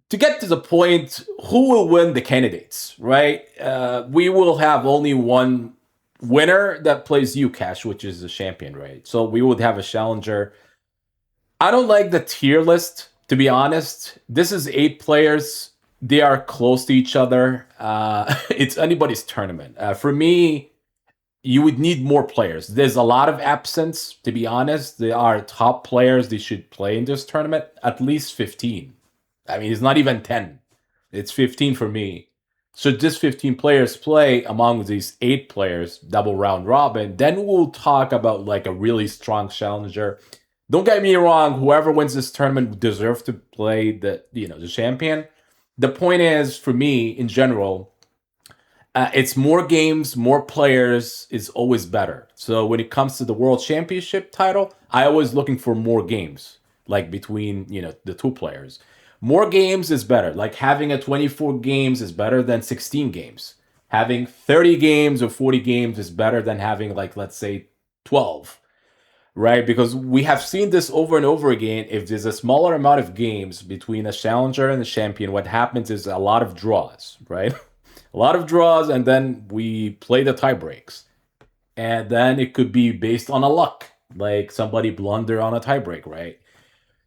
to get to the point, who will win the candidates, right? We will have only one winner that plays UCash, which is the champion, right? So we would have a challenger. I don't like the tier list, to be honest. This is 8 players. They are close to each other. It's anybody's tournament. For me, you would need more players. There's a lot of absence, to be honest. There are top players they should play in this tournament, at least 15. I mean, it's not even 10. It's 15 for me. So just 15 players play among these 8 players, double round robin. Then we'll talk about like a really strong challenger. Don't get me wrong, whoever wins this tournament deserves to play the champion. The point is, for me, in general, it's more games, more players is always better. So when it comes to the World Championship title, I always looking for more games, like between the 2 players. More games is better. Like having a 24 games is better than 16 games. Having 30 games or 40 games is better than having, like, let's say 12, right? Because we have seen this over and over again. If there's a smaller amount of games between a challenger and a champion, what happens is a lot of draws, right? A lot of draws, and then we play the tie breaks. And then it could be based on a luck, like somebody blunder on a tie break, right?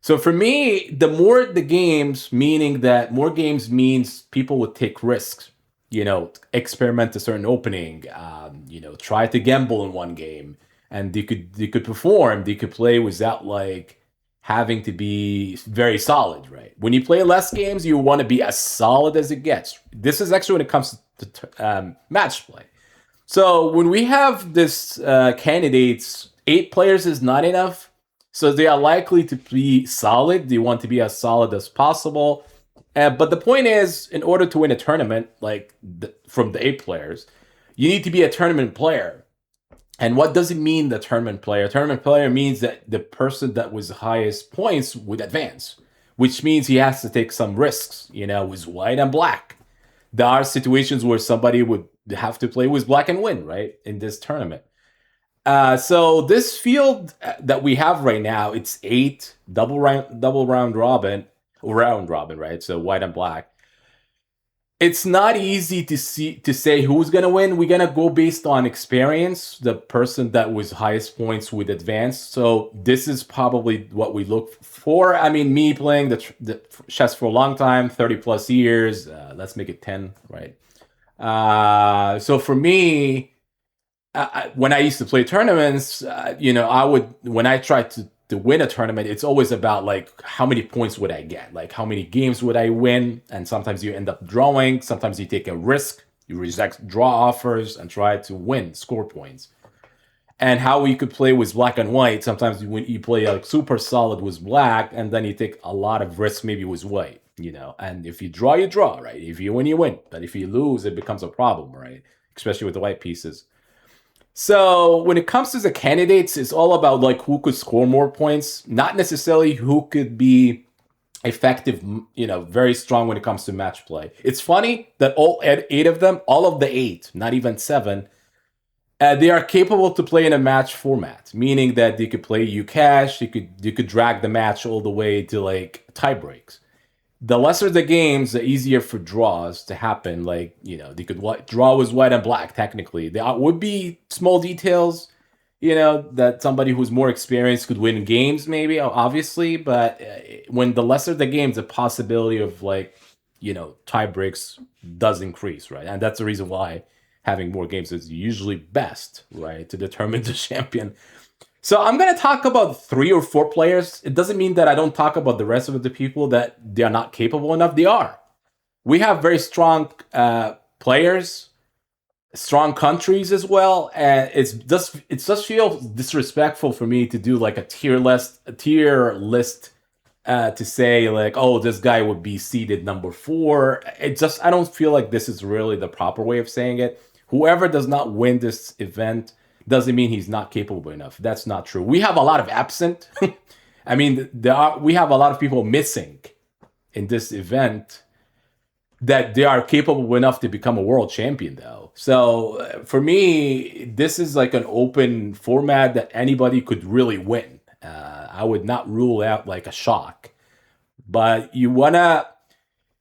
So for me, the more the games, meaning that more games means people would take risks, experiment a certain opening, try to gamble in one game, and they could perform, they could play without like having to be very solid, right? When you play less games, you want to be as solid as it gets. This is actually when it comes to match play. So when we have this candidates, 8 players is not enough. So they are likely to be solid. They want to be as solid as possible. But the point is, in order to win a tournament, like from the 8 players, you need to be a tournament player. And what does it mean, the tournament player? Tournament player means that the person that was the highest points would advance, which means he has to take some risks, with white and black. There are situations where somebody would have to play with black and win, right, in this tournament. So this field that we have right now, it's 8 double round robin, right? So white and black. It's not easy to say who's gonna win. We're gonna go based on experience. The person that was highest points would advance. So this is probably what we look for. I mean, me playing the chess for a long time, 30 plus years. Let's make it 10, right? So for me, when I used to play tournaments, I would, when I tried to win a tournament, it's always about like how many points would I get, like how many games would I win, and sometimes you end up drawing, sometimes you take a risk, you reject draw offers and try to win, score points. And how you could play with black and white, sometimes when you play like super solid with black, and then you take a lot of risk maybe with white, and if you draw, you draw, right? If you win, you win. But if you lose, it becomes a problem, right? Especially with the white pieces. So when it comes to the candidates, it's all about like who could score more points, not necessarily who could be effective, very strong when it comes to match play. It's funny that all 8 of them, all of the 8, not even 7, they are capable to play in a match format, meaning that they could play you cash, you could drag the match all the way to like tie breaks. The lesser the games, the easier for draws to happen. Like, they could draw with white and black, technically. There would be small details, that somebody who's more experienced could win games, maybe, obviously. But when the lesser the games, the possibility of, like, tie breaks does increase, right? And that's the reason why having more games is usually best, right, to determine the champion. So I'm going to talk about 3 or 4 players. It doesn't mean that I don't talk about the rest of the people that they are not capable enough. They are. We have very strong players, strong countries as well, and it just feels disrespectful for me to do like a tier list to say like, oh, this guy would be seeded number 4. I don't feel like this is really the proper way of saying it. Whoever does not win this event doesn't mean he's not capable enough. That's not true. We have a lot of absent. I mean, we have a lot of people missing in this event that they are capable enough to become a world champion, though. So for me, this is like an open format that anybody could really win. I would not rule out like a shock, but you wanna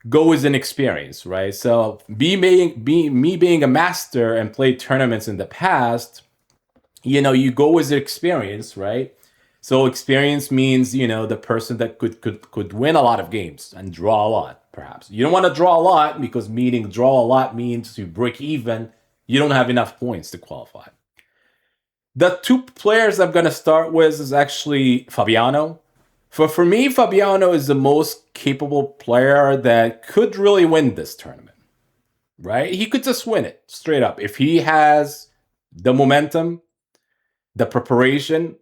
go with an experience, right? So me being a master and played tournaments in the past, you go with the experience, right? So experience means, the person that could win a lot of games and draw a lot, perhaps. You don't want to draw a lot because meaning draw a lot means to break even. You don't have enough points to qualify. The two players I'm gonna start with is actually Fabiano. For me, Fabiano is the most capable player that could really win this tournament, right? He could just win it straight up. If he has the momentum, the preparation,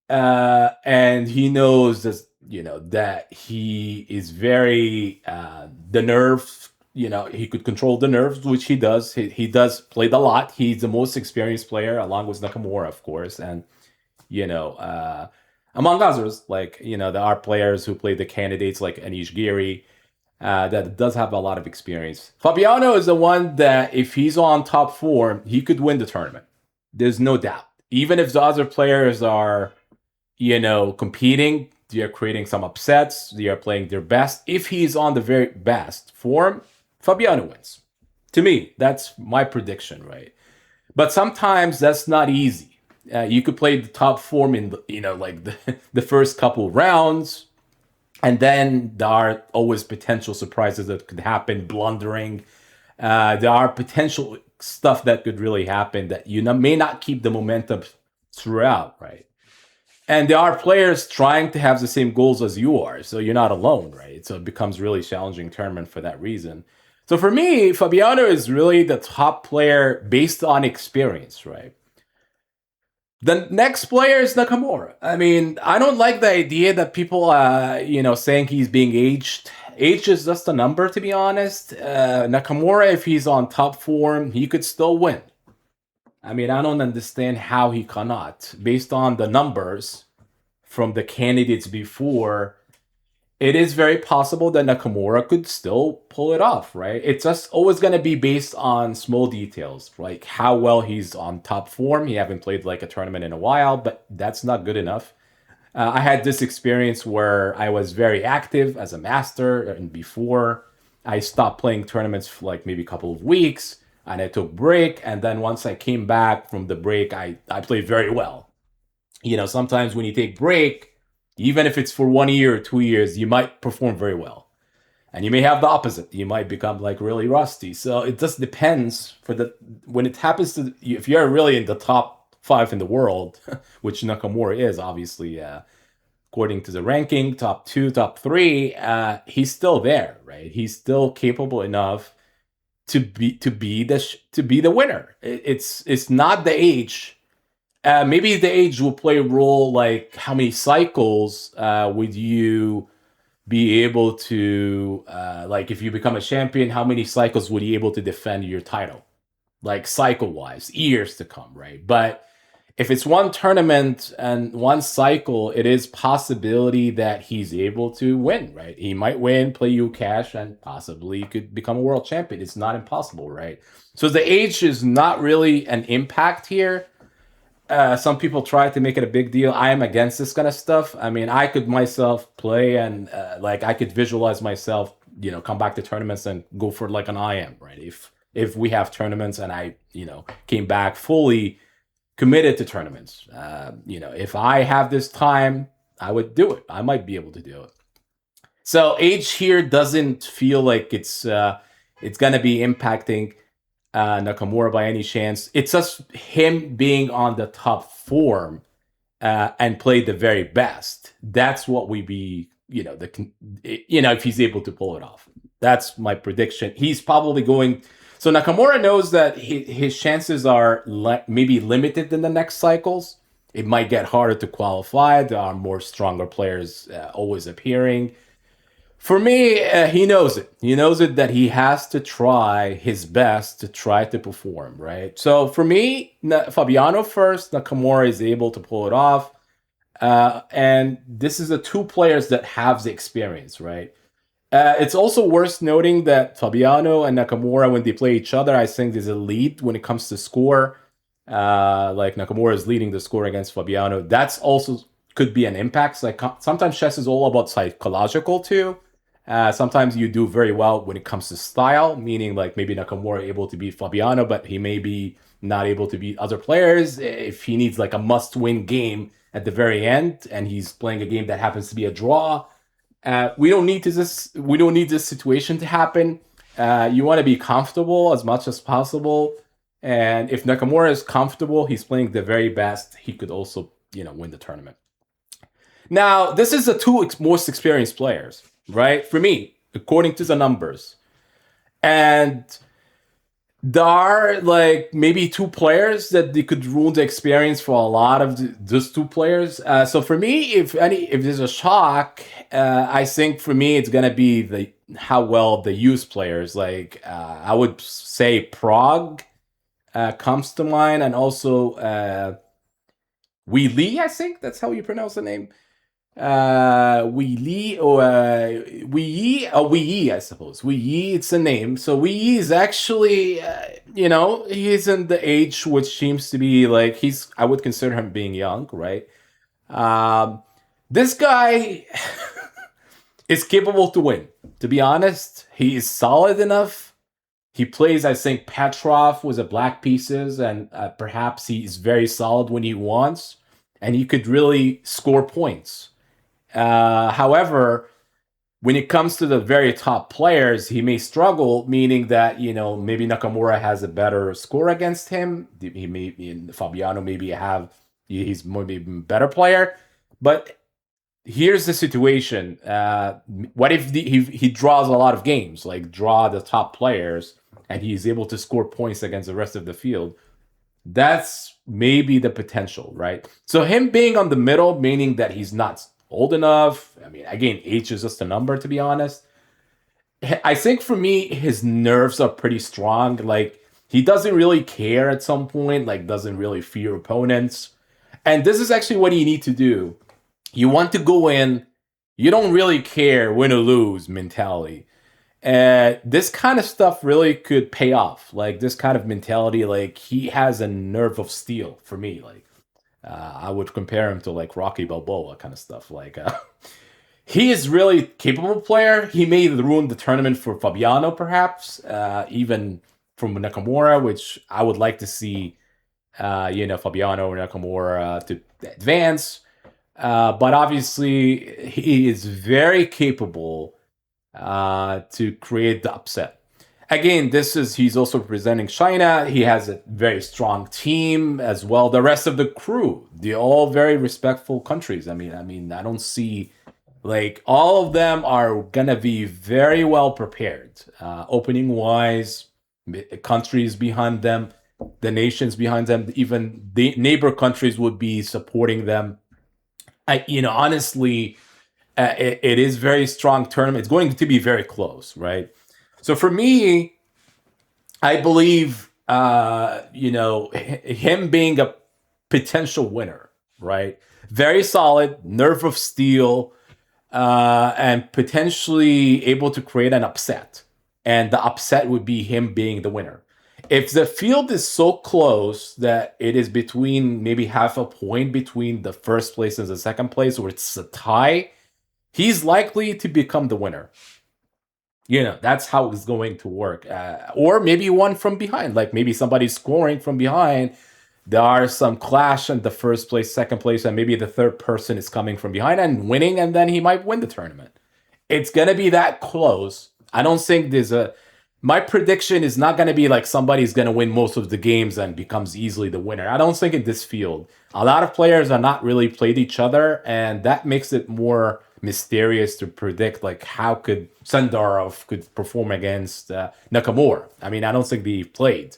and he knows this, that he is very the nerve. He could control the nerves, which he does. He does play a lot. He's the most experienced player, along with Nakamura, of course, and you know, uh, among others, like there are players who play the candidates like Anish Giri, that does have a lot of experience. Fabiano is the one that if he's on top form, he could win the tournament. There's no doubt. Even if the other players are competing. They are creating some upsets. They are playing their best. If he's on the very best form, Fabiano wins. To me, that's my prediction, right? But sometimes that's not easy. You could play the top form in like the first couple rounds, and then there are always potential surprises that could happen, blundering. There are potential stuff that could really happen that may not keep the momentum throughout, right? And there are players trying to have the same goals as you are, so you're not alone, right? So it becomes really challenging tournament for that reason. So for me, Fabiano is really the top player based on experience, right? The next player is Nakamura. I mean, I don't like the idea that people, saying he's being aged. Age is just a number, to be honest. Nakamura, if he's on top form, he could still win. I mean, I don't understand how he cannot, based on the numbers from the candidates before. It is very possible that Nakamura could still pull it off, right? It's just always going to be based on small details, like how well he's on top form. He haven't played like a tournament in a while, but that's not good enough. I had this experience where I was very active as a master, and before I stopped playing tournaments for like maybe a couple of weeks, and I took break, and then once I came back from the break, I played very well. Sometimes when you take break, even if it's for 1 year or 2 years, you might perform very well. And you may have the opposite. You might become like really rusty. So it just depends when it happens to if you're really in the top five in the world, which Nakamura is obviously, according to the ranking, top two, top three, he's still there, right? He's still capable enough to be the winner. It's not the age. Maybe the age will play a role, like how many cycles would you be able to, like if you become a champion, how many cycles would you be able to defend your title? Like cycle wise, years to come, right? But if it's one tournament and one cycle, it is possibility that he's able to win, right? He might win, play you cash, and possibly could become a world champion. It's not impossible, right? So the age is not really an impact here. Some people try to make it a big deal. I am against this kind of stuff. I mean, I could myself play and like I could visualize myself, come back to tournaments and go for like an IM, right? If we have tournaments and I, came back fully committed to tournaments, if I have this time, I would do it. I might be able to do it. So age here doesn't feel like it's gonna be impacting Nakamura by any chance. It's just him being on the top form and play the very best. That's what we be, if he's able to pull it off. That's my prediction. He's probably going. So Nakamura knows that his chances are maybe limited in the next cycles. It might get harder to qualify. There are more stronger players always appearing. For me, he knows it. He knows it that he has to try his best to try to perform, right? So for me, Fabiano first, Nakamura is able to pull it off. And this is the two players that have the experience, right? It's also worth noting that Fabiano and Nakamura, when they play each other, I think there's a lead when it comes to score. Like Nakamura is leading the score against Fabiano. That's also could be an impact. Like sometimes chess is all about psychological too. Sometimes you do very well when it comes to style, meaning like maybe Nakamura able to beat Fabiano, but he may be not able to beat other players if he needs like a must-win game at the very end, and he's playing a game that happens to be a draw. We don't need this situation to happen. You want to be comfortable as much as possible, and if Nakamura is comfortable, he's playing the very best. He could also win the tournament. Now, this is the two most experienced players, right? For me, according to the numbers. And there are like maybe two players that they could ruin the experience for a lot of those two players. So for me, if there's a shock, I think for me it's gonna be the how well the youth players. Like I would say Prague comes to mind, and also Wee Lee. I think that's how you pronounce the name. Wee Lee or Wee Yi, Wee Yi, I suppose. Wee Yi, it's a name. So Wee Yi is actually, he's in the age which seems to be like I would consider him being young, right? Um, this guy is capable to win. To be honest, he is solid enough. He plays, I think, Petrov with the black pieces, and perhaps he's very solid when he wants, and he could really score points. However, when it comes to the very top players, he may struggle, meaning that, maybe Nakamura has a better score against him. He may, Fabiano maybe he's maybe a better player. But here's the situation. What if he draws a lot of games, like draw the top players, and he's able to score points against the rest of the field? That's maybe the potential, right? So him being on the middle, meaning that he's not old enough. I mean, again, age is just a number, to be honest. I think for me, his nerves are pretty strong. Like, he doesn't really care at some point, like, doesn't really fear opponents. And this is actually what you need to do. You want to go in, you don't really care win or lose mentality. And this kind of stuff really could pay off. Like, this kind of mentality, like, he has a nerve of steel for me. Like, I would compare him to like Rocky Balboa kind of stuff. Like he is really capable player. He may ruin the tournament for Fabiano, perhaps even from Nakamura, which I would like to see. Fabiano or Nakamura to advance. But obviously, he is very capable to create the upset. Again, he's also representing China. He has a very strong team as well. The rest of the crew, they're all very respectful countries. I don't see like all of them are gonna be very well prepared, opening wise. Countries behind them, the nations behind them, even the neighbor countries would be supporting them. Honestly, it is very strong tournament. It's going to be very close, right? So for me, I believe, him being a potential winner, right? Very solid, nerve of steel, and potentially able to create an upset. And the upset would be him being the winner. If the field is so close that it is between maybe half a point between the first place and the second place, or it's a tie, he's likely to become the winner. That's how it's going to work. Or maybe one from behind, like maybe somebody's scoring from behind. There are some clash in the first place, second place, and maybe the third person is coming from behind and winning, and then he might win the tournament. It's going to be that close. I don't think my prediction is not going to be like somebody's going to win most of the games and becomes easily the winner. I don't think in this field. A lot of players are not really played each other, and that makes it more mysterious to predict like how could Sandarov could perform against Nakamura. I don't think they played,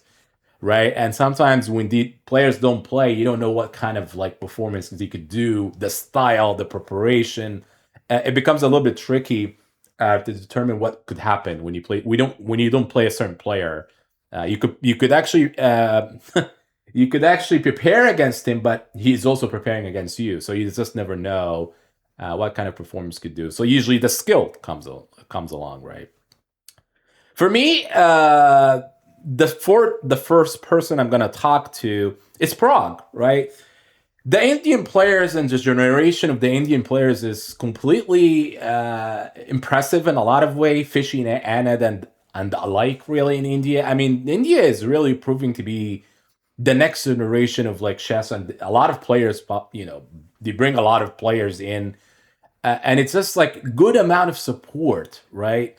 right? And sometimes when the players don't play, you don't know what kind of like performance they could do, the style, the preparation. It becomes a little bit tricky to determine what could happen when you play. When you don't play a certain player. You could actually you could actually prepare against him, but he's also preparing against you. So you just never know what kind of performance could do. So usually the skill comes along, right? For me, the first person I'm gonna talk to is Prague, right? The Indian players and the generation of the Indian players is completely impressive in a lot of way. Fishy and Anand and alike, really, in India. I mean, India is really proving to be the next generation of like chess, and a lot of players. They bring a lot of players in, and it's just like good amount of support, right?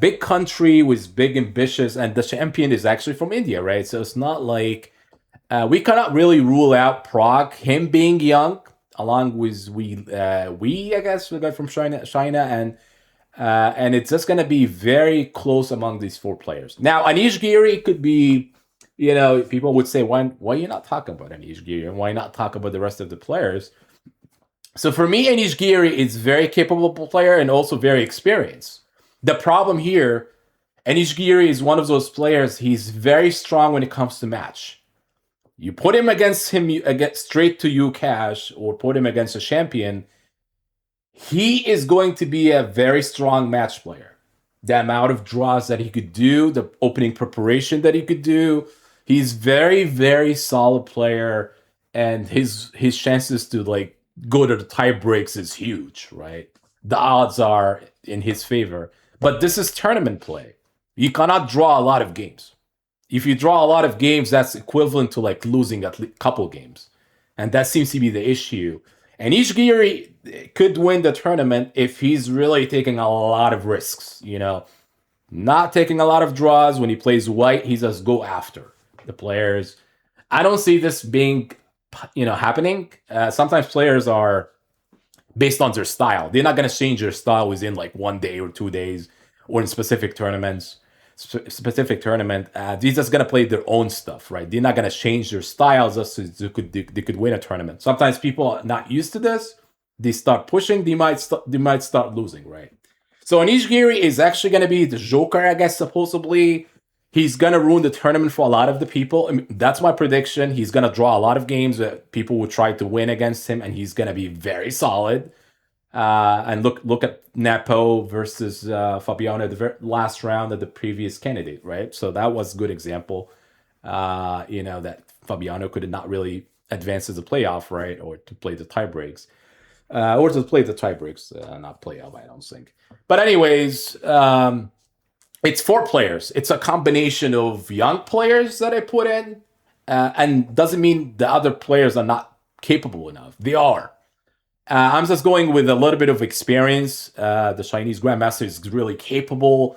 Big country with big ambitious, and the champion is actually from India, right? So it's not like we cannot really rule out Prague, him being young, along with we I guess we got from China, and it's just gonna be very close among these four players. Now, Anish Giri could be, people would say, why you not talking about Anish Giri and why not talk about the rest of the players? So for me, Anish Giri is very capable player and also very experienced. The problem here, Anish Giri is one of those players. He's very strong when it comes to match. You put him against against straight to you cash, or put him against a champion, he is going to be a very strong match player. The amount of draws that he could do, the opening preparation that he could do, he's very, very solid player, and his chances to like go to the tie breaks is huge, right? The odds are in his favor. But this is tournament play. You cannot draw a lot of games. If you draw a lot of games, that's equivalent to like losing a couple games, and that seems to be the issue. And Ishigiri could win the tournament if he's really taking a lot of risks. Not taking a lot of draws. When he plays white, he just go after the players. I don't see this being, happening. Sometimes players are based on their style. They're not going to change their style within like 1 day or 2 days, or in specific tournaments. Specific tournament, they're just gonna play their own stuff, right? They're not gonna change their styles just so they could win a tournament. Sometimes people are not used to this. They start pushing, they might start losing, right? So Anish Giri is actually gonna be the Joker, I guess. Supposedly, he's gonna ruin the tournament for a lot of the people. I mean, that's my prediction. He's gonna draw a lot of games that people will try to win against him, and he's gonna be very solid. And look at Napo versus Fabiano at the last round of the previous candidate, right? So that was a good example. That Fabiano could not really advance to the playoff, right, or to play the tie breaks, or to play the tie breaks, not playoff. I don't think. But anyways, it's four players. It's a combination of young players that I put in, and doesn't mean the other players are not capable enough. They are. I'm just going with a little bit of experience. The Chinese Grandmaster is really capable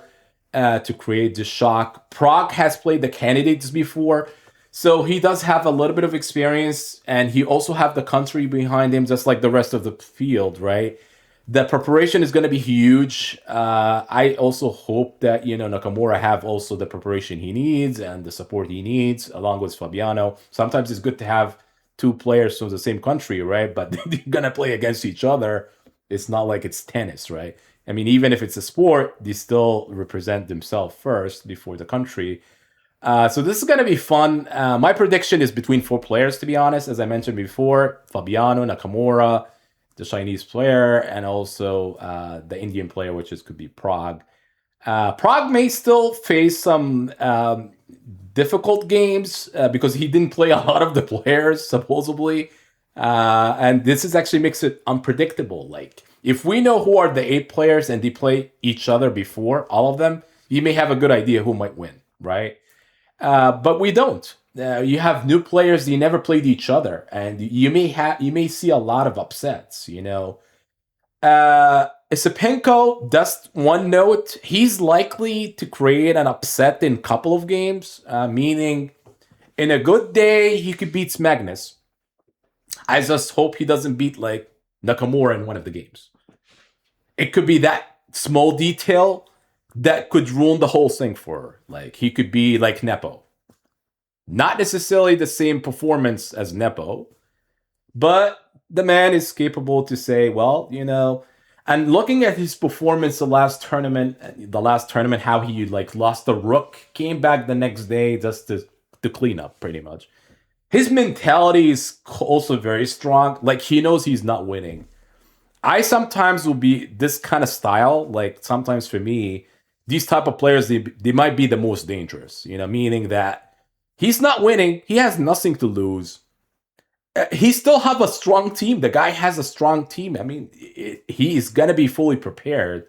to create the shock. Prague has played the candidates before, so he does have a little bit of experience, and he also have the country behind him, just like the rest of the field, right? The preparation is going to be huge. I also hope that Nakamura have also the preparation he needs and the support he needs, along with Fabiano. Sometimes it's good to have two players from the same country, right? But they're gonna play against each other. It's not like it's tennis, right? I mean, even if it's a sport, they still represent themselves first before the country. So this is gonna be fun. My prediction is between four players, to be honest. As I mentioned before, Fabiano, Nakamura, the Chinese player, and also the Indian player, which could be Prague. Prague may still face some difficult games because he didn't play a lot of the players, supposedly. And this is actually makes it unpredictable. Like, if we know who are the eight players and they play each other before, all of them, you may have a good idea who might win, right? But we don't. You have new players; they never played each other, and you may see a lot of upsets. Isipenko, just one note, he's likely to create an upset in a couple of games, meaning in a good day, he could beat Magnus. I just hope he doesn't beat like Nakamura in one of the games. It could be that small detail that could ruin the whole thing for her. Like, he could be like Nepo. Not necessarily the same performance as Nepo, but the man is capable to say, well, and looking at his performance the last tournament, how he like lost the rook, came back the next day just to clean up pretty much. His mentality is also very strong. Like, he knows he's not winning. I sometimes will be this kind of style. Like, sometimes for me, these type of players, they might be the most dangerous. Meaning that he's not winning. He has nothing to lose, He still have a strong team. The guy has a strong team. I mean, he is gonna be fully prepared.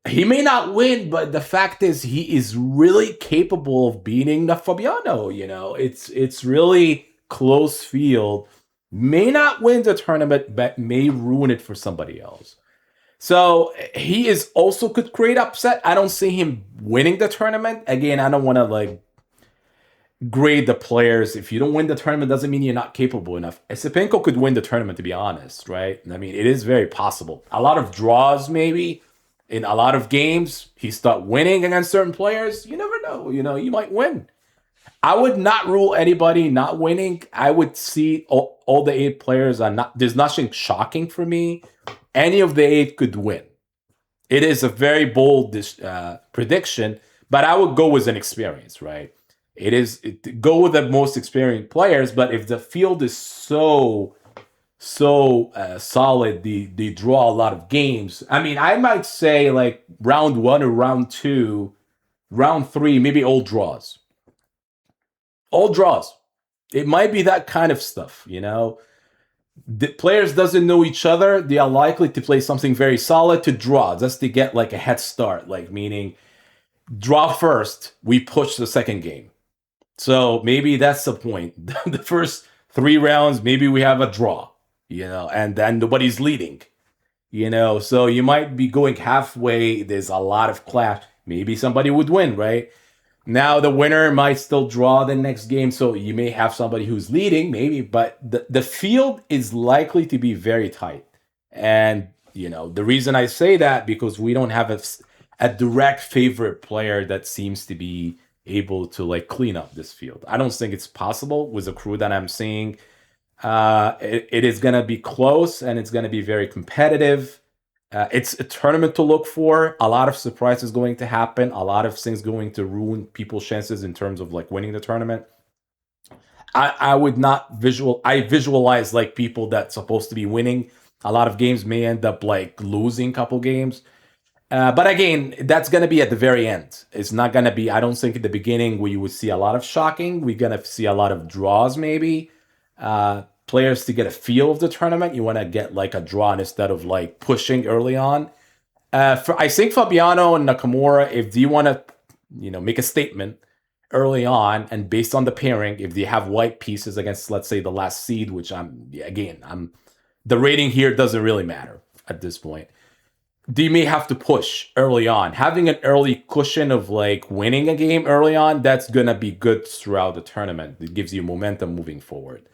He may not win, but the fact is, he is really capable of beating the Fabiano. You know, it's really close field. May not win the tournament, but may ruin it for somebody else. So he is also could create upset. I don't see him winning the tournament. Again, I don't want to like grade the players. If you don't win the tournament, doesn't mean you're not capable enough. Esipenko could win the tournament, to be honest, right? I mean, it is very possible. A lot of draws, maybe in a lot of games, he start winning against certain players. You never know. You know, you might win. I would not rule anybody not winning. I would see all the eight players are not. There's nothing shocking for me. Any of the eight could win. It is a very bold prediction, but I would go with an experience, right? Go with the most experienced players, but if the field is so solid, they draw a lot of games. I mean, I might say like round one or round two, round three, maybe all draws. All draws. It might be that kind of stuff, you know. The players doesn't know each other. They are likely to play something very solid to draw, just to get like a head start. Like meaning, draw first, we push the second game. So maybe that's the point. The first three rounds, maybe we have a draw, you know, and then nobody's leading, you know. So you might be going halfway. There's a lot of clash. Maybe somebody would win, right? Now the winner might still draw the next game, so you may have somebody who's leading, maybe, but the field is likely to be very tight. And you know the reason I say that because we don't have a direct favorite player that seems to be able to like clean up this field. I don't think it's possible with the crew that I'm seeing. It is going to be close and it's going to be very competitive. It's a tournament to look for. A lot of surprises going to happen. A lot of things going to ruin people's chances in terms of like winning the tournament. I would not I visualize like people that's supposed to be winning a lot of games may end up like losing a couple games. But again, that's going to be at the very end. It's not going to be, I don't think at the beginning we would see a lot of shocking. We're going to see a lot of draws maybe. Players to get a feel of the tournament. You want to get like a draw instead of like pushing early on. I think Fabiano and Nakamura, if you want to, you know, make a statement early on and based on the pairing, if they have white pieces against, let's say, the last seed, which the rating here doesn't really matter at this point. They may have to push early on. Having an early cushion of like winning a game early on, that's gonna be good throughout the tournament. It gives you momentum moving forward.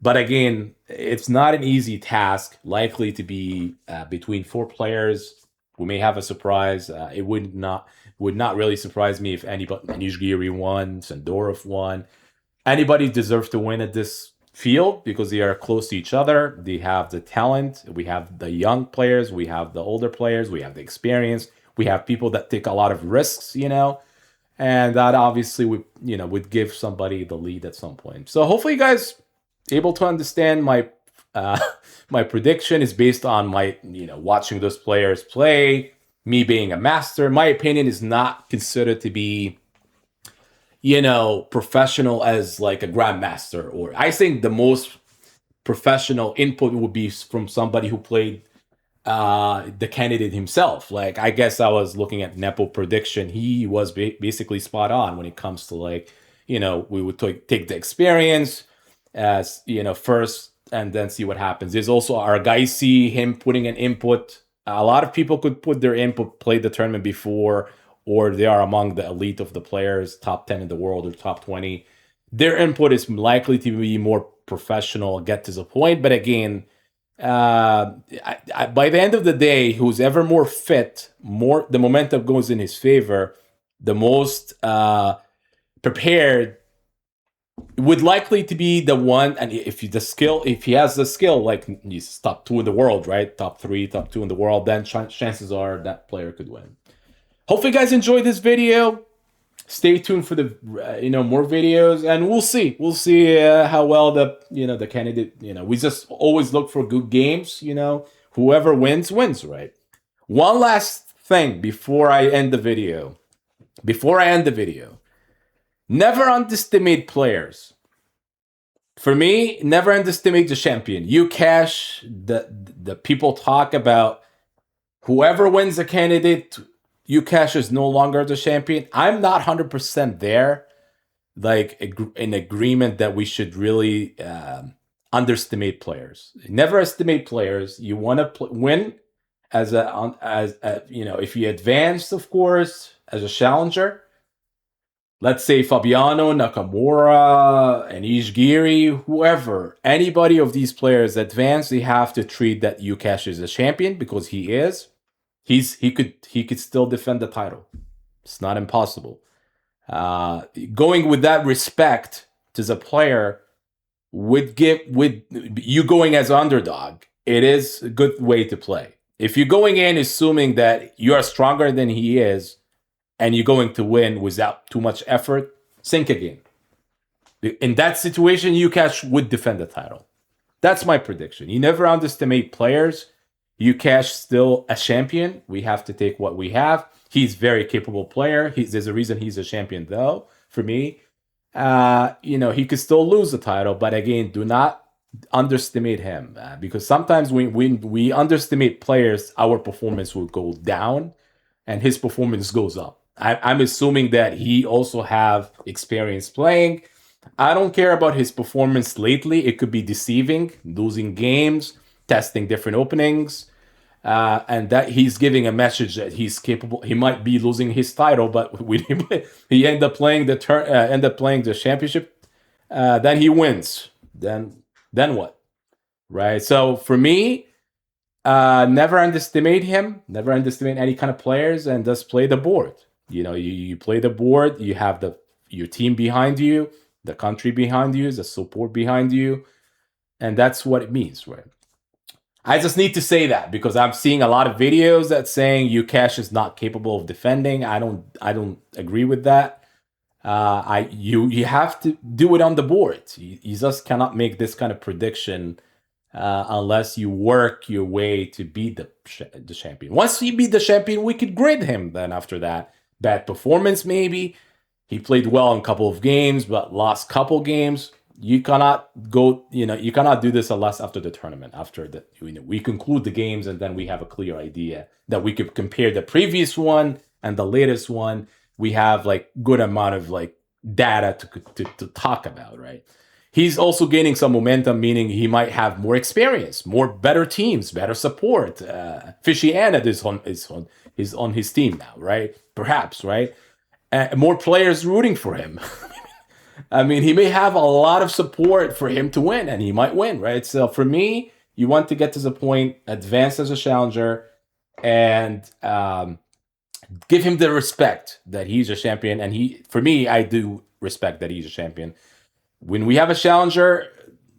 But again, it's not an easy task. Likely to be between four players. We may have a surprise. It would not really surprise me if anybody Nishigiri won, Sandorov won. Anybody deserves to win at this field because they are close to each other. They have the talent. We have the young players. We have the older players. We have the experience. We have people that take a lot of risks, you know, and that obviously would give somebody the lead at some point. So hopefully, you guys able to understand my my prediction is based on my watching those players play. Me being a master, my opinion is not considered to be professional as like a grandmaster, or I think the most professional input would be from somebody who played the candidate himself. Like, I guess I was looking at Nepo prediction. He was basically spot on when it comes to like, we would take the experience as, first and then see what happens. There's also Argaisi, him putting an input. A lot of people could put their input, play the tournament before, or they are among the elite of the players, top 10 in the world or top 20. Their input is likely to be more professional, get to the point. But again, by the end of the day, who's ever more fit, the momentum goes in his favor, the most prepared would likely to be the one. And if he has the skill, like he's top 2 in the world, right? Top 3, top 2 in the world, then chances are that player could win. Hopefully you guys enjoyed this video. Stay tuned for the more videos, and we'll see how well the candidate, we just always look for good games. Whoever wins, right? One last thing before I end the video. Never underestimate players. For me, never underestimate the champion. You cash the people talk about whoever wins the candidate. You cash is no longer the champion. I'm not 100% there, like in agreement that we should really underestimate players. Never estimate players. You want to win if you advance, of course, as a challenger. Let's say Fabiano, Nakamura, and Ishigiri, whoever, anybody of these players advance, they have to treat that Yukash as a champion because he is. He could still defend the title. It's not impossible. Going with that respect to the player would give with you going as underdog. It is a good way to play. If you're going in assuming that you are stronger than he is, and you're going to win without too much effort, sink again. In that situation, Yukash would defend the title. That's my prediction. You never underestimate players. Yukash still a champion. We have to take what we have. He's a very capable player. There's a reason he's a champion, though. For me, he could still lose the title, but again, do not underestimate him because sometimes when we underestimate players, our performance will go down, and his performance goes up. I'm assuming that he also have experience playing. I don't care about his performance lately. It could be deceiving, losing games, testing different openings, and that he's giving a message that he's capable. He might be losing his title, but when he end up playing the championship, then he wins. Then what? Right. So for me, never underestimate him. Never underestimate any kind of players, and just play the board. You play the board. You have your team behind you, the country behind you, the support behind you, and that's what it means, right? I just need to say that because I'm seeing a lot of videos that saying Ucash is not capable of defending. I don't agree with that. You have to do it on the board. You just cannot make this kind of prediction unless you work your way to beat the champion. Once you beat the champion, we could grade him. Then after that, bad performance maybe. He played well in a couple of games, but lost couple games. You cannot go. You cannot do this unless after the tournament. After that, we conclude the games and then we have a clear idea that we could compare the previous one and the latest one. We have like good amount of like data to talk about, right? He's also gaining some momentum, meaning he might have more experience, more better teams, better support. Fishy Anna is on his team now, right? Perhaps, right? More players rooting for him. I mean, he may have a lot of support for him to win, and he might win, right? So for me, you want to get to the point, advance as a challenger, and give him the respect that he's a champion. And for me, I do respect that he's a champion. When we have a challenger,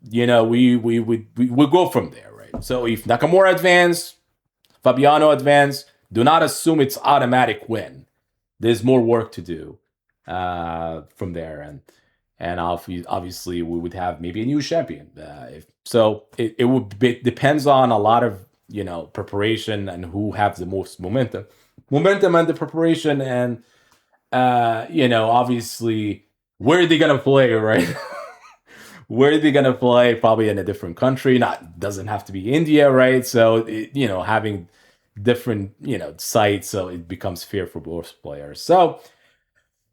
we go from there, right? So if Nakamura advance, Fabiano advance, do not assume it's automatic win. There's more work to do from there, and obviously we would have maybe a new champion. It would depends on a lot of preparation and who has the most momentum and the preparation, and obviously where are they gonna play, right? Where are they gonna play? Probably in a different country. Doesn't have to be India, right? So having different sites, so it becomes fair for both players. So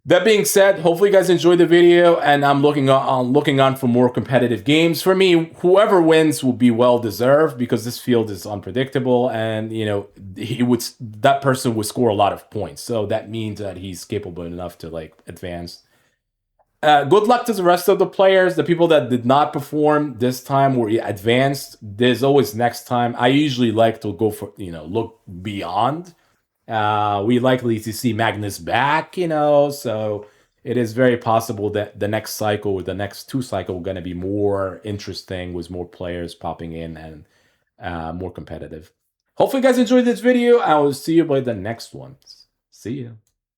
that being said, hopefully you guys enjoyed the video, and I'm looking on for more competitive games. For me, whoever wins will be well deserved because this field is unpredictable, and that person would score a lot of points. So that means that he's capable enough to like advance. Good luck to the rest of the players. The people that did not perform this time were advanced. There's always next time. I usually like to go for look beyond. We likely to see Magnus back, so it is very possible that the next cycle or the next two cycle are going to be more interesting with more players popping in and more competitive. Hopefully you guys enjoyed this video. I will see you by the next one. See you.